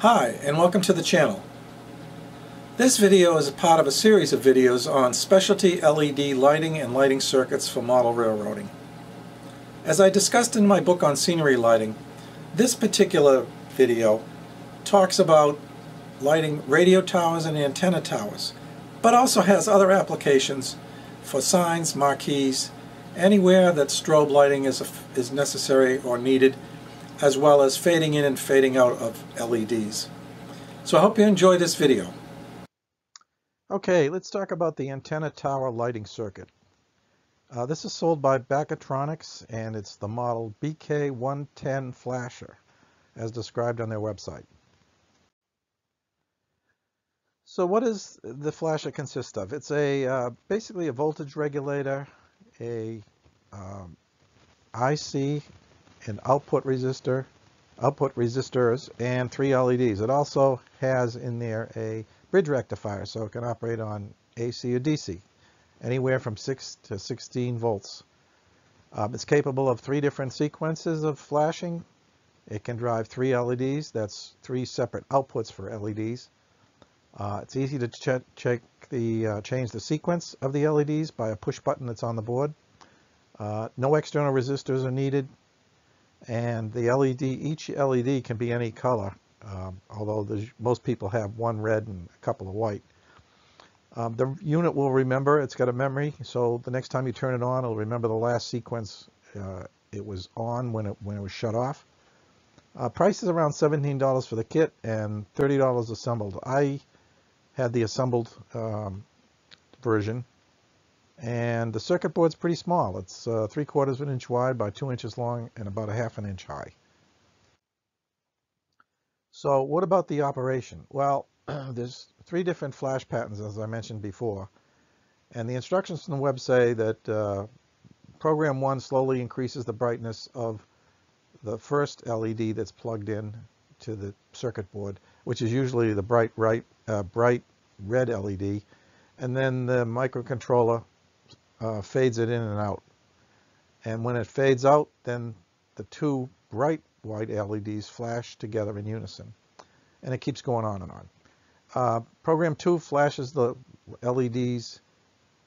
Hi, and welcome to the channel. This video is a part of a series of videos on specialty LED lighting and lighting circuits for model railroading. As I discussed in my book on scenery lighting, this particular video talks about lighting radio towers and antenna towers, but also has other applications for signs, marquees, anywhere that strobe lighting is necessary or needed, as well as fading in and fading out of LEDs. So I hope you enjoy this video. Okay, let's talk about the antenna tower lighting circuit. This is sold by Bakatronics, and it's the model BK110 flasher, as described on their website. So what does the flasher consist of? It's basically a voltage regulator, a IC, an output resistors, and 3 LEDs. It also has in there a bridge rectifier, so it can operate on AC or DC, anywhere from 6 to 16 volts. It's capable of 3 different sequences of flashing. It can drive 3 LEDs. That's 3 separate outputs for LEDs. It's easy to change the sequence of the LEDs by a push button that's on the board. No external resistors are needed. And the each LED can be any color, although most people have one red and a couple of white. The unit will remember, it's got a memory, so the next time you turn it on, it'll remember the last sequence it was on when it was shut off. Price is around $17 for the kit and $30 assembled. I had the assembled version. And the circuit board's pretty small. It's 3/4 of an inch wide by 2 inches long and about 1/2 inch high. So what about the operation? Well, there's 3 different flash patterns, as I mentioned before. And the instructions from the web say that program 1 slowly increases the brightness of the first LED that's plugged in to the circuit board, which is usually the bright red LED. And then the microcontroller fades it in and out. And when it fades out, then the 2 bright white LEDs flash together in unison. And it keeps going on and on. Program 2 flashes the LEDs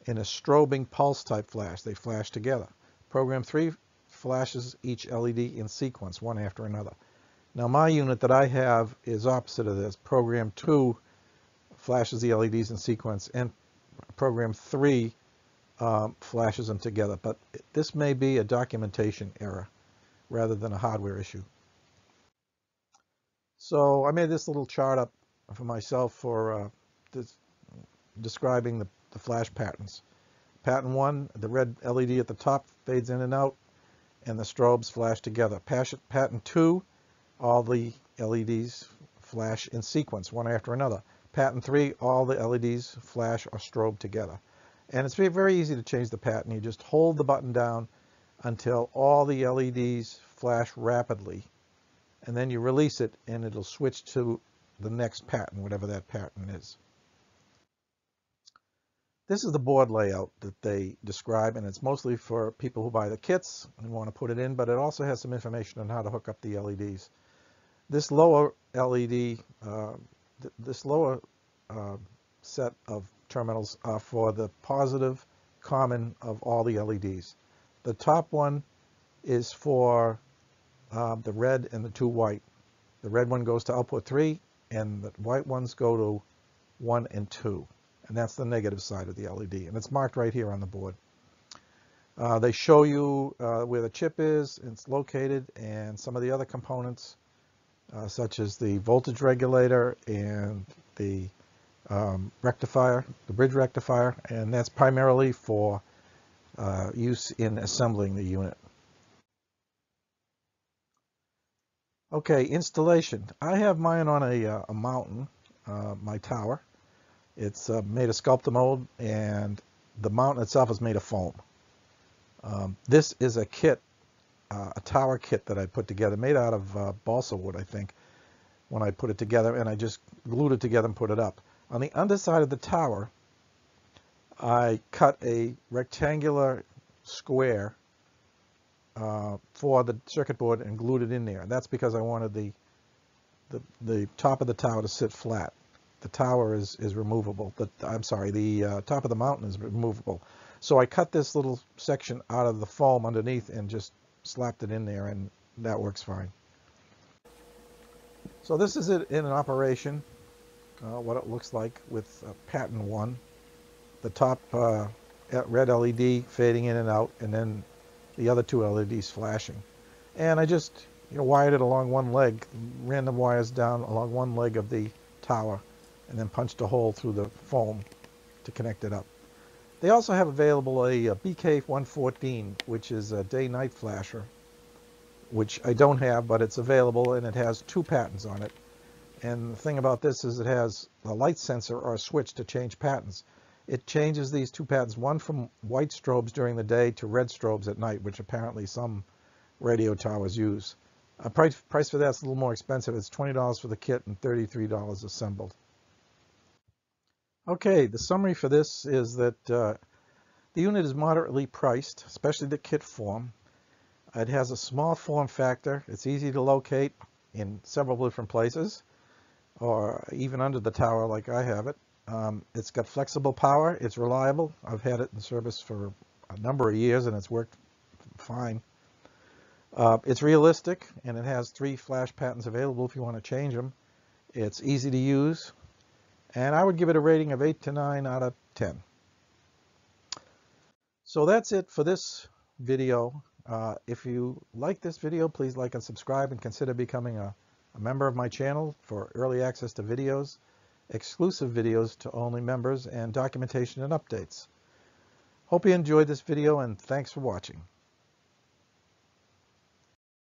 in a strobing pulse type flash. They flash together. Program 3 flashes each LED in sequence, one after another. Now my unit that I have is opposite of this. Program 2 flashes the LEDs in sequence, and Program 3 flashes them together, but this may be a documentation error rather than a hardware issue. So I made this little chart up for myself for describing the flash patterns. Pattern 1, the red LED at the top fades in and out, and the strobes flash together. Pattern 2, all the LEDs flash in sequence, one after another. Pattern 3, all the LEDs flash or strobe together. And it's very easy to change the pattern. You just hold the button down until all the LEDs flash rapidly. And then you release it and it'll switch to the next pattern, whatever that pattern is. This is the board layout that they describe, and it's mostly for people who buy the kits and want to put it in, but it also has some information on how to hook up the LEDs. This lower LED, set of terminals are for the positive common of all the LEDs. The top one is for the red and the 2 white. The red one goes to output 3, and the white ones go to 1 and 2. And that's the negative side of the LED. And it's marked right here on the board. They show you where the chip is, it's located, and some of the other components, such as the voltage regulator and the rectifier, the bridge rectifier, and that's primarily for use in assembling the unit. Okay, installation. I have mine on a mountain, my tower. It's made of sculptor mold, and the mountain itself is made of foam. This is a kit, a tower kit that I put together, made out of balsa wood, I think, when I put it together, and I just glued it together and put it up. On the underside of the tower, I cut a rectangular square for the circuit board and glued it in there. And that's because I wanted the the top of the tower to sit flat. The tower is removable. I'm sorry, the top of the mountain is removable. So I cut this little section out of the foam underneath and just slapped it in there, and that works fine. So this is it in an operation, what it looks like with pattern 1. The top red LED fading in and out, and then the other 2 LEDs flashing. And I just wired it along one leg, ran the wires down along one leg of the tower, and then punched a hole through the foam to connect it up. They also have available a BK114, which is a day-night flasher, which I don't have, but it's available, and it has 2 patterns on it. And the thing about this is it has a light sensor or a switch to change patterns. It changes these 2 patterns, one from white strobes during the day to red strobes at night, which apparently some radio towers use. Price for that's a little more expensive. It's $20 for the kit and $33 assembled. Okay, the summary for this is that the unit is moderately priced, especially the kit form. It has a small form factor. It's easy to locate in several different places, or even under the tower like I have it. It's got flexible power. It's reliable. I've had it in service for a number of years, and it's worked fine. It's realistic, and it has 3 flash patterns available if you want to change them. It's easy to use, and I would give it a rating of 8 to 9 out of 10. So that's it for this video. If you like this video, please like and subscribe, and consider becoming a member of my channel for early access to videos, exclusive videos to only members, and documentation and updates. Hope you enjoyed this video, and thanks for watching.